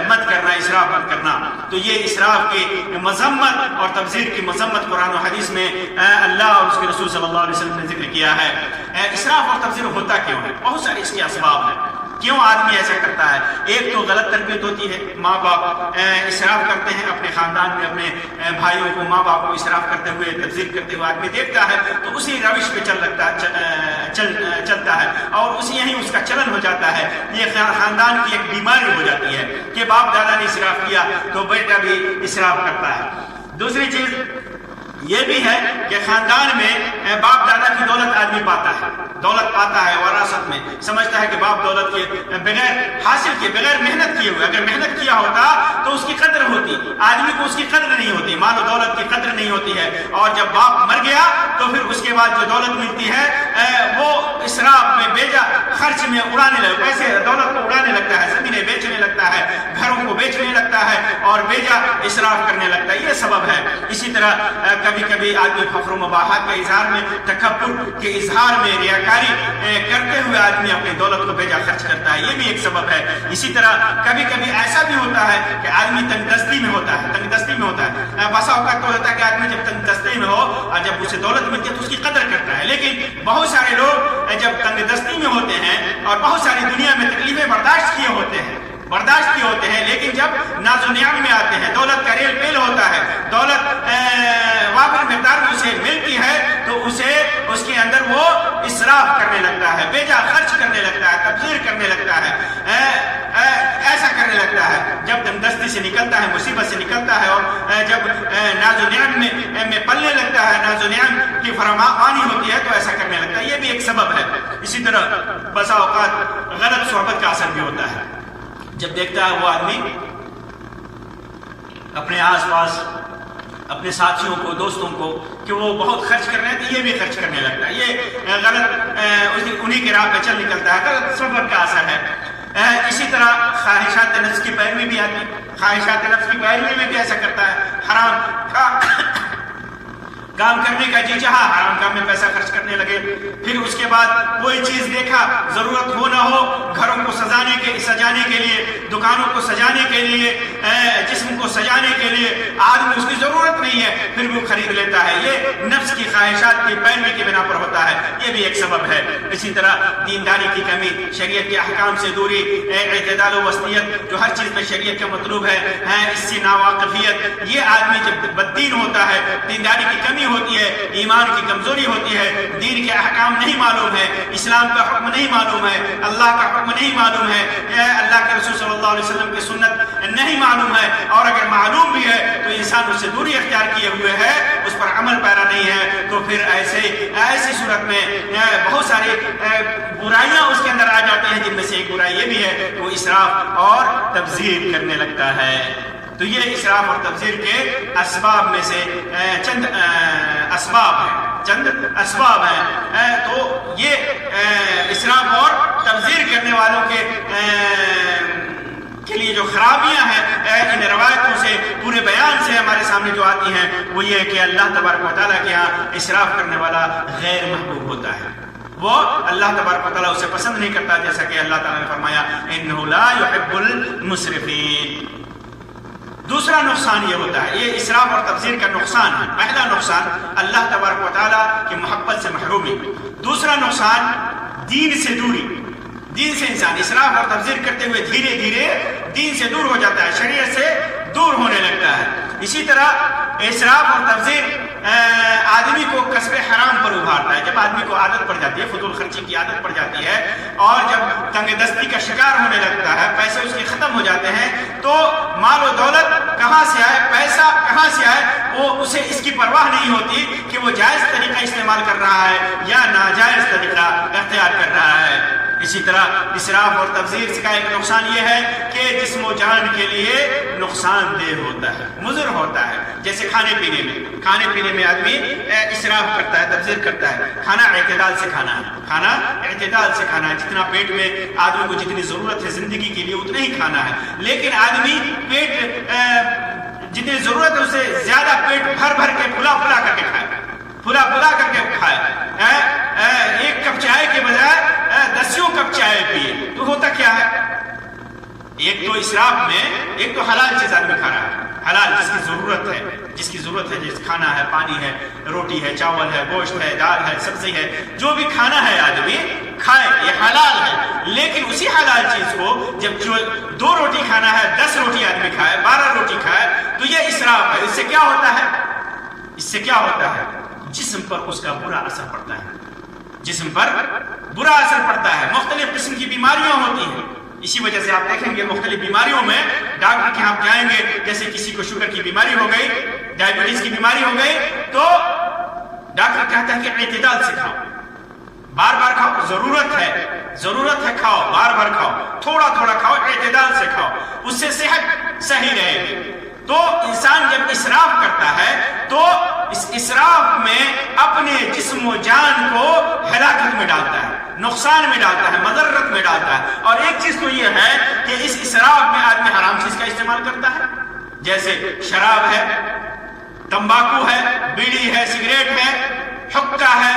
مت کرنا، اسراف مت کرنا۔ تو یہ اسراف کی مذمت اور تبذیر کی مذمت قرآن و حدیث میں اللہ اور اس کے رسول صلی اللہ علیہ وسلم نے ذکر کیا ہے۔ اسراف اور تبذیر ہوتا کیوں ہے؟ بہت سارے اس کے اسباب ہیں، کیوں آدمی ایسا کرتا ہے۔ ایک تو غلط تربیت ہوتی ہے، ماں باپ اسراف کرتے ہیں اپنے خاندان میں، اپنے بھائیوں کو، ماں باپ کو اسراف کرتے ہوئے، تبذیر کرتے ہوئے آدمی دیکھتا ہے تو اسی روش پہ چلتا ہے اور یہی اس کا چلن ہو جاتا ہے۔ یہ خاندان کی ایک بیماری ہو جاتی ہے کہ باپ دادا نے اسراف کیا تو بیٹا بھی اسراف کرتا ہے۔ دوسری چیز یہ بھی ہے کہ خاندان میں باپ دادا کی دولت آدمی پاتا ہے وراثت میں، سمجھتا ہے کہ باپ دولت کے بغیر حاصل کیے، بغیر محنت کیے ہوئے، اگر محنت کیا ہوتا تو اس کی قدر ہوتی، آدمی کو اس کی قدر نہیں ہوتی، مال و دولت کی قدر نہیں ہوتی ہے، اور جب باپ مر گیا تو پھر اس کے بعد جو دولت ملتی ہے وہ اسراف میں، بیجا خرچ میں اڑانے لگتا ہے، پیسے دولت کو اڑانے لگتا ہے، زمینیں بیچنے لگتا ہے، گھروں کو بیچنے لگتا ہے اور بیجا اسراف کرنے لگتا ہے، یہ سبب ہے۔ اسی طرح کبھی کبھی آدمی فخر و مباحت کے اظہار میں، تکبر کے اظہار میں ریاکاری کرتے ہوئے آدمی اپنی دولت کو بیجا خرچ کرتا ہے، یہ بھی ایک سبب ہے۔ اسی طرح کبھی کبھی ایسا بھی ہوتا ہے کہ آدمی تنگ دستی میں ہوتا ہے، بسا اوقات تو ہوتا ہے کہ آدمی جب تنگ دستی میں ہو اور جب اسے دولت ملتی ہے تو اس کی قدر کرتا ہے، لیکن بہت سارے لوگ جب تنگ دستی میں ہوتے ہیں اور بہت ساری دنیا میں تکلیفیں برداشت کیے ہوتے ہیں، لیکن جب ناز و نعم میں آتے ہیں، دولت کا ریل پیل ہوتا ہے، دولت وافر مقدار میں اسے ملتی ہے تو اس کے اندر وہ اسراف کرنے لگتا ہے، بیجا خرچ کرنے لگتا ہے، تبذیر کرنے لگتا ہے، ایسا کرنے لگتا ہے۔ جب تنگدستی سے نکلتا ہے، مصیبت سے نکلتا ہے اور جب ناز و نعم میں پلنے لگتا ہے، ناز و نعم کی فراوانی ہوتی ہے تو ایسا کرنے لگتا ہے، یہ بھی ایک سبب ہے۔ اسی طرح بسا اوقات غلط صحبت کا اثر بھی ہوتا ہے، جب دیکھتا ہے وہ آدمی اپنے آس پاس اپنے ساتھیوں کو، دوستوں کو کہ وہ بہت خرچ کر رہے ہیں تو یہ بھی خرچ کرنے لگتا ہے، یہ غلط انہی کے راہ پہ چل نکلتا ہے، غلط صحبت کا اثر ہے۔ اسی طرح خواہشات نفس کی پیروی بھی آتی، خواہشات نفس کی پیروی میں بھی ایسا کرتا ہے، حرام کام کرنے کا جی چاہا، حرام کام میں پیسہ خرچ کرنے لگے، پھر اس کے بعد کوئی چیز دیکھا، ضرورت ہو نہ ہو، گھروں کو سجانے کے لیے، دکانوں کو سجانے کے لیے، جسم کو سجانے کے لیے آدمی اس کی ضرورت نہیں ہے پھر بھی خرید لیتا ہے، یہ نفس کی خواہشات کی پیروی کی بنا پر ہوتا ہے، یہ بھی ایک سبب ہے۔ اسی طرح دینداری کی کمی، شریعت کے احکام سے دوری، اعتدال و وسطیت جو ہر چیز میں شریعت کا مطلوب ہے، اس سے ناواقفیت، یہ آدمی جب بددین ہوتا ہے، دینداری کی کمی ہوتی ہے، ایمان کی کمزوری ہوتی ہے، دین کے احکام نہیں معلوم ہے، اسلام کا حکم نہیں معلوم ہے، اللہ کا حکم نہیں معلوم ہے، اللہ کے رسول صلی اللہ علیہ وسلم کی سنت نہیں معلوم ہے، اور اگر معلوم بھی ہے تو انسان اس سے دوری اختیار کیے ہوئے ہے، اس پر عمل پیرا نہیں ہے، تو پھر ایسی صورت میں بہت ساری برائیاں اس کے اندر آ جاتی ہیں، جن میں سے ایک برائی یہ بھی ہے کہ وہ اسراف اور تبذیر کرنے لگتا ہے۔ تو یہ اسراف اور تبذیر کے اسباب میں سے چند اسباب ہیں، تو یہ اسراف اور تبذیر کرنے والوں کے لیے جو خرابیاں ہیں ان روایتوں سے سامنے جو آتی ہیں وہ یہ ہے کہ اللہ تبارک و تعالیٰ کے یہاں اسراف کرنے والا غیر محبوب ہوتا ہے، وہ اللہ تبارک و تعالیٰ اسے پسند نہیں کرتا، جیسا کہ اللہ تعالیٰ نے فرمایا انہ لا يحب المسرفین۔ دوسرا نقصان یہ ہوتا ہے، یہ اسراف اور تبذیر کا نقصان ہے۔ پہلا نقصان اللہ تبارک و تعالیٰ کی محبت سے محرومی، دوسرا نقصان دین سے دوری، دین سے انسان اسراف اور تبذیر کرتے ہوئے دھیرے دھیرے دین سے دور ہو جاتا ہے، شریعت سے دور ہونے لگتا ہے۔ اسی طرح اسراف اور تبذیر آدمی کو کسب حرام پر ابھارتا ہے۔ جب آدمی کو عادت پڑ جاتی ہے، فضول خرچی کی عادت پڑ جاتی ہے اور جب تنگ دستی کا شکار ہونے لگتا ہے، پیسے اس کے ختم ہو جاتے ہیں، تو مال و دولت کہاں سے آئے، پیسہ کہاں سے آئے، وہ اسے اس کی پرواہ نہیں ہوتی کہ وہ جائز طریقہ استعمال کر رہا ہے یا ناجائز طریقہ اختیار کر رہا ہے۔ اسی طرح اسراف اور تبذیر کا ایک نقصان یہ ہے کہ جسم و جان کے لیے نقصان دہ ہوتا ہے، مضر ہوتا ہے۔ جیسے کھانے پینے میں آدمی اسراف کرتا ہے، تبذیر کرتا ہے۔ کھانا اعتدال سے کھانا ہے، کھانا اعتدال سے کھانا ہے، جتنا پیٹ میں آدمی کو جتنی ضرورت ہے زندگی کے لیے اتنا ہی کھانا ہے۔ لیکن آدمی پیٹ جتنی ضرورت ہے اسے زیادہ پیٹ بھر بھر کے پھلا کر کے کھائے، پھلا کر کے کھائے۔ ایک کپ چائے کے بجائے 10 کپ چائے پیے، تو ہوتا کیا ہے؟ ایک تو اسراف میں، ایک تو حلال چیز آدمی کھا رہا ہے، حلال جس کی ضرورت ہے، جیسے کھانا ہے، پانی ہے، روٹی ہے، چاول ہے، گوشت ہے، دال ہے، سبزی ہے، جو بھی کھانا ہے آدمی کھائے، یہ حلال ہے۔ لیکن اسی حلال چیز کو جب 2 روٹی کھانا ہے، 10 روٹی آدمی کھائے، 12 روٹی کھائے، تو یہ اسراف ہے۔ اس سے کیا ہوتا ہے؟ جسم پر اس کا برا اثر پڑتا ہے، جسم پر برا اثر پڑتا ہے، مختلف قسم کی بیماریاں ہوتی ہیں۔ اسی وجہ سے آپ دیکھیں گے مختلف بیماریوں میں ڈاکٹر کے ہاں جائیں گے، جیسے کسی کو شوگر کی بیماری ہو گئی، ڈائبٹیز کی بیماری ہو گئی، تو ڈاکٹر کہتا ہے کہ اعتدال سے کھاؤ، بار بار کھاؤ، ضرورت ہے کھاؤ، بار بار کھاؤ، تھوڑا کھاؤ، اعتدال سے کھاؤ، اس سے صحت صحیح رہے گی۔ تو انسان جب اسراف کرتا ہے تو اس اسراف میں اپنے جسم و جان کو ہلاکت میں ڈالتا ہے، نقصان میں ڈالتا ہے، مضرت میں ڈالتا ہے۔ اور ایک چیز تو یہ ہے کہ اس اسراف میں آدمی حرام چیز کا استعمال کرتا ہے، جیسے شراب ہے، تمباکو ہے، بیڑی ہے، سگریٹ ہے، حقہ ہے،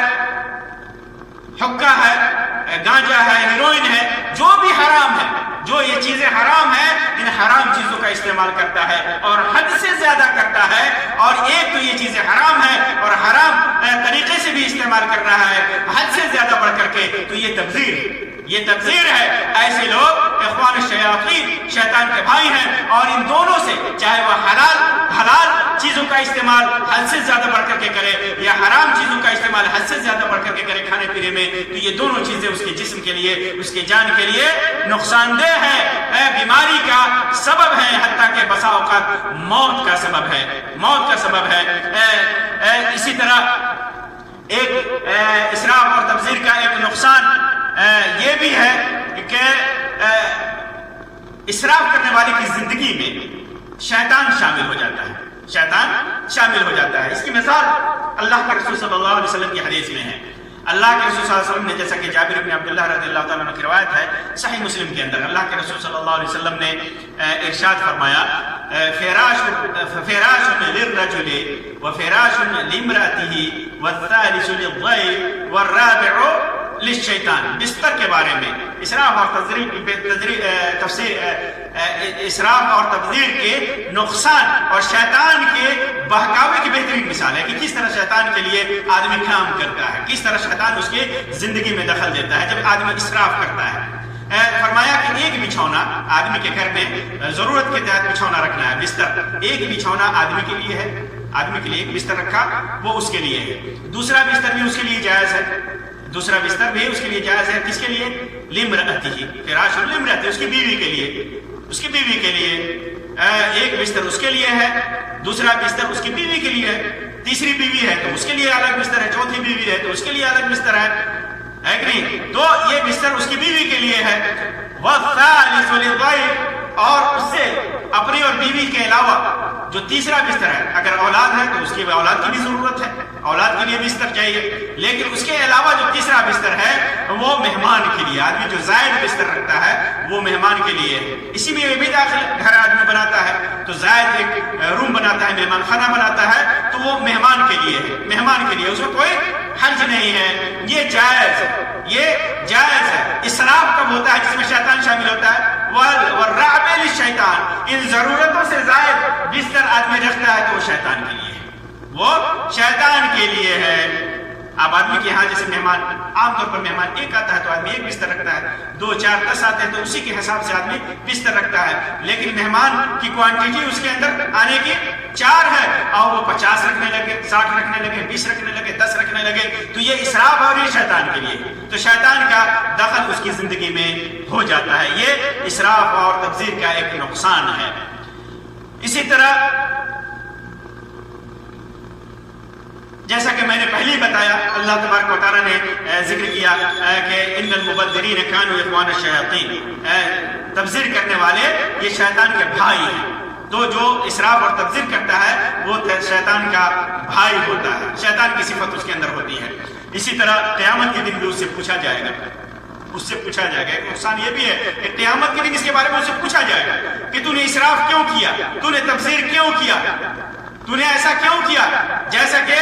گانجا ہے، ہیروئن ہے، جو بھی حرام ہے، جو یہ چیزیں حرام ہیں، ان حرام چیزوں کا استعمال کرتا ہے اور حد سے زیادہ کرتا ہے۔ اور ایک تو یہ چیزیں حرام ہے اور حرام طریقے سے بھی استعمال کر رہا ہے، حد سے زیادہ بڑھ کر کے، تو یہ تبذیر ہے۔ ایسے لوگ اخوان الشیاطین، شیطان کے بھائی ہیں، اور ان دونوں سے چاہے وہ حلال چیزوں کا استعمال حد سے زیادہ بڑھ کر کے کرے یا حرام چیزوں کا استعمال حد سے زیادہ بڑھ کر کے کرے کھانے پینے میں، تو یہ دونوں چیزیں اس کے جسم کے لیے، اس کے جان کے لیے نقصان دہ ہے، بیماری کا سبب ہے، حتیٰ کہ بسا اوقات موت کا سبب ہے۔ اسی طرح ایک اسراف اور تبذیر کا ایک نقصان یہ بھی ہے کہ اسراف کرنے والے کی زندگی میں شیطان شامل ہو جاتا ہے۔ اس کی مثال اللہ کے رسول صلی اللہ علیہ وسلم کی حدیث میں ہے۔ اللہ کے رسول صلی اللہ علیہ وسلم نے، جیسا کہ جابر بن عبداللہ رضی اللہ تعالیٰ عنہ کی روایت ہے صحیح مسلم کے اندر، اللہ کے رسول صلی اللہ علیہ وسلم نے ارشاد فرمایا، فراش للرجل وفراش لامرأته والثالث للضيف والرابع للشیطان۔ بستر کے بارے میں اسراف اور اسراف اور تبذیر کے نقصان اور شیطان کے بہکاوے کی بہترین مثال ہے کہ کس طرح شیطان کے لیے آدمی کام کرتا ہے، کس طرح شیطان اس کے زندگی میں دخل دیتا ہے جب آدمی اسراف کرتا ہے۔ فرمایا کہ ایک بچھونا آدمی کے گھر میں ضرورت کے تحت بچھونا رکھنا ہے، بستر ایک بچھونا آدمی کے لیے ہے، آدمی کے لیے ایک بستر رکھا وہ اس کے لیے ہے، دوسرا بستر بھی اس کے لیے جائز ہے، کس کے لیے؟ لامرأته، فراش لامرأته، اس کی بیوی کے لیے ایک بستر اس کے لیے ہے، دوسرا بستر اس کی بیوی کے لیے ہے، تیسری بیوی ہے تو اس کے لیے الگ بستر ہے، چوتھی بیوی ہے تو اس کے لیے الگ بستر ہے کہ نہیں؟ تو یہ بستر اس کی بیوی کے لیے ہے۔ والثالث للضيف، اور اس سے اپنی اور بیوی کے علاوہ جو تیسرا بستر ہے، اگر اولاد ہے تو اس کی اولاد کی بھی ضرورت ہے، اولاد کے لیے بستر چاہیے، لیکن اس کے علاوہ جو تیسرا بستر ہے وہ مہمان کے لیے، آدمی جو زائد بستر رکھتا ہے وہ مہمان کے لیے ہے۔ اسی میں بھی داخل گھر آدمی بناتا ہے تو زائد ایک روم بناتا ہے، مہمان خانہ بناتا ہے، تو وہ مہمان کے لیے ہے، مہمان کے لیے، اس میں کوئی حرج نہیں ہے، یہ جائز ہے، یہ جائز ہے۔ اسراف کب ہوتا ہے؟ جس میں شیطان شامل ہوتا ہے، وَالرَّعْبِ لِلشَّيْطَانِ، ان ضرورتوں سے زائد بستر آدمی رکھتا ہے تو وہ شیطان کے لیے ہے، وہ شیطان کے لیے ہے۔ اب آدمی کے یہاں جیسے مہمان، عام طور پر مہمان ایک آتا ہے تو آدمی ایک بستر رکھتا ہے، 2 4 10 آتے ہیں تو اسی کے حساب سے آدمی بستر رکھتا ہے، لیکن مہمان کی کوانٹیٹی اس کے اندر آنے کی 4 ہے اور وہ 50 رکھنے لگے، 60 رکھنے لگے، 20 رکھنے لگے، 10 رکھنے لگے، تو یہ اسراف اور یہ شیطان کے لیے، تو شیطان کا دخل اس کی زندگی میں ہو جاتا ہے، یہ اسراف اور تبذیر کا ایک نقصان ہے۔ اسی طرح جیسا کہ میں نے پہلے ہی بتایا، اللہ تبارک و تعالیٰ نے ذکر کیا کہ ان المبذرین کانوا اخوان الشیاطین، تبذیر کرنے والے یہ شیطان کے بھائی ہیں، تو جو اسراف اور تبذیر کرتا ہے وہ شیطان کا بھائی ہوتا ہے، شیطان کی صفت اس کے اندر ہوتی ہے۔ اسی طرح قیامت کے دن بھی اس سے پوچھا جائے گا، اس سے پوچھا جائے گا۔ ایک نقصان یہ بھی ہے کہ قیامت کے دن اس کے بارے میں اس سے پوچھا جائے گا کہ تو نے اسراف کیوں کیا، تو نے تبذیر کیوں کیا، تو نے ایسا کیوں کیا؟ جیسا کہ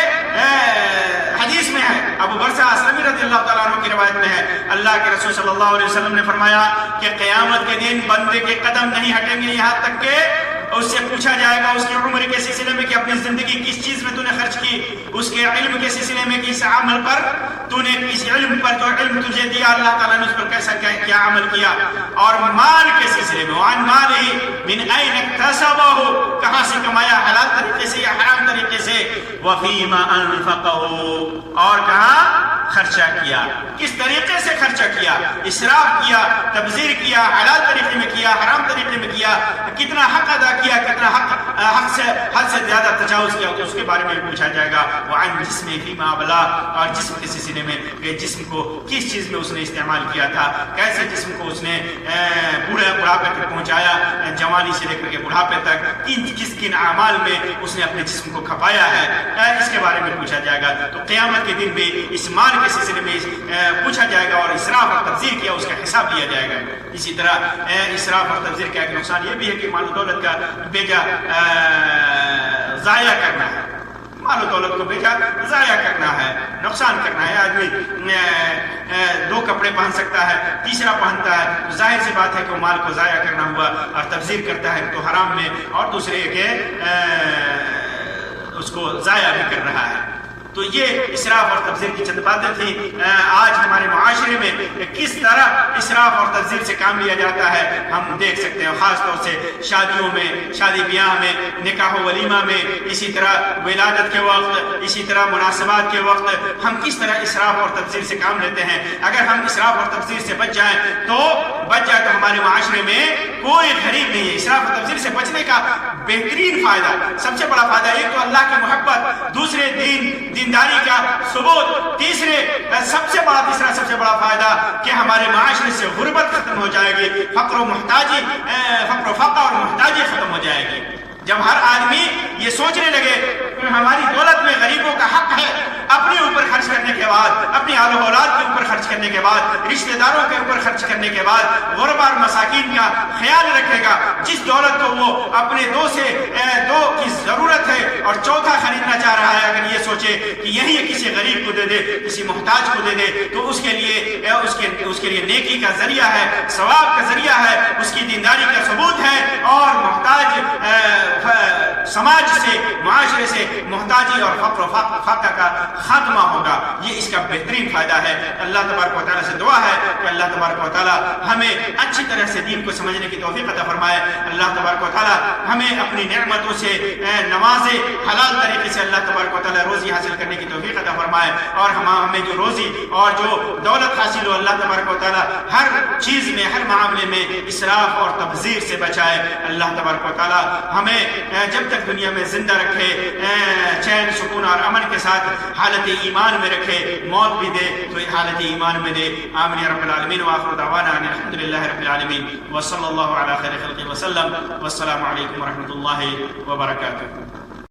حدیث میں ہے، ابو برزہ اسلمی رضی اللہ تعالیٰ عنہ کی روایت میں ہے، اللہ کے رسول صلی اللہ علیہ وسلم نے فرمایا کہ قیامت کے دن بندے کے قدم نہیں ہٹیں گے یہاں تک کہ اس سے پوچھا جائے گا اس کی عمر کے سلسلے میں کہ اپنی زندگی کس چیز میں تو نے خرچ کی، اس کے علم کے سلسلے میں کس عمل پر تو نے، کس علم پر جو علم تجھے دیا اللہ تعالیٰ نے اس پر کیسا کیا عمل کیا، اور مال کے سلسلے میں وعن مالہ من این اکتسبہ، کہاں سے کمایا، حلال طریقے سے یا حرام طریقے سے، وفیما انفقہ، اور کہاں خرچہ کیا، کس طریقے سے خرچہ کیا، اسراف کیا، تبذیر کیا، حلال طریقے میں کیا، حرام طریقے میں کیا، کتنا حق ادا کیا، کتنا حق سے حد سے زیادہ تجاوز کیا، تو اس کے بارے میں پوچھا جائے گا۔ وعن جسم فیما ابلا، اور جسم کے سلسلے میں کہ جسم کو کس چیز میں اس نے استعمال کیا تھا، کیسے جسم کو اس نے بڑھاپے تک پہنچایا، جوانی سے لے کر کے بڑھاپے تک کس کن اعمال میں اس نے اپنے جسم کو کھپایا ہے، اس کے بارے میں پوچھا جائے گا۔ تو قیامت کے دن بھی اس مال کے سلسلے میں پوچھا جائے گا، اور اسراف اور تبذیر کیا اس کا حساب لیا جائے گا۔ اسی طرح اسراف اور تبذیر کا ایک نقصان یہ بھی ہے کہ مال و دولت کا بیجا ضائع کرنا ہے، مال و دولت کو بیجا ضائع کرنا ہے، نقصان کرنا ہے۔ آدمی 2 کپڑے پہن سکتا ہے، تیسرا پہنتا ہے، تو ظاہر سی بات ہے کہ وہ مال کو ضائع کرنا ہوا، اور تبذیر کرتا ہے تو حرام میں، اور دوسرے کہ اس کو ضائع بھی کر رہا ہے۔ تو یہ اسراف اور تبذیر کی چند باتیں تھیں۔ آج ہمارے معاشرے میں کس طرح اسراف اور تبذیر سے کام لیا جاتا ہے ہم دیکھ سکتے ہیں، خاص طور سے شادیوں میں، شادی بیاہ میں، نکاح و ولیمہ میں، اسی طرح ولادت کے وقت، اسی طرح مناسبات کے وقت ہم کس طرح اسراف اور تبذیر سے کام لیتے ہیں۔ اگر ہم اسراف اور تبذیر سے بچ جائیں تو ہمارے معاشرے میں کوئی غریب نہیں ہے۔ اسراف اور تبذیر سے بچنے کا بہترین فائدہ، سب سے بڑا فائدہ ایک تو اللہ کی محبت، دوسرے دینداری کا ثبوت، تیسرا سب سے بڑا فائدہ کہ ہمارے معاشرے سے غربت ختم ہو جائے گی، فقر و فقر اور محتاجی ختم ہو جائے گی۔ جب ہر آدمی یہ سوچنے لگے کہ ہماری دولت میں غریبوں کا حق ہے، اپنے اوپر خرچ کرنے کے بعد، اپنی آل و اولاد کے اوپر خرچ کرنے کے بعد، رشتہ داروں کے اوپر خرچ کرنے کے بعد غربا اور مساکین کا خیال رکھے گا، جس دولت کو وہ اپنے 2 کی ضرورت ہے اور چوتھا خریدنا چاہ رہا ہے، اگر یہ سوچے کہ یہی کسی غریب کو دے دے، کسی محتاج کو دے دے، تو اس کے لیے نیکی کا ذریعہ ہے، ثواب کا ذریعہ ہے، اس کی دینداری کا ثبوت ہے، اور محتاج سماج سے، معاشرے سے محتاجی اور فقر و فاقہ کا خاتمہ ہوگا۔ یہ اس کا بہترین فائدہ ہے۔ اللہ تبارک و تعالیٰ سے دعا ہے کہ اللہ تبارک و تعالیٰ ہمیں اچھی طرح سے دین کو سمجھنے کی توفیق عطا فرمائے۔ اللہ تبارک و تعالیٰ ہمیں اپنی نعمتوں سے نوازے، حلال طریقے سے اللہ تبارک و تعالیٰ روزی حاصل کرنے کی توفیق عطا فرمائے، اور ہمیں جو روزی اور جو دولت حاصل ہو، اللہ تبارک و تعالیٰ ہر چیز میں، ہر معاملے میں اسراف اور تبذیر سے بچائے۔ اللہ تبارک و تعالیٰ ہمیں جب تک دنیا میں زندہ رکھے، چین سکون اور امن کے ساتھ حالت ایمان میں رکھے، موت بھی دے تو حالت ایمان میں دے. آمین یا رب العالمین. وآخر دعوانا ان الحمد للہ رب العالمین وصلی اللہ علی خیر خلق وسلم. والسلام علیکم ورحمۃ اللہ وبرکاتہ.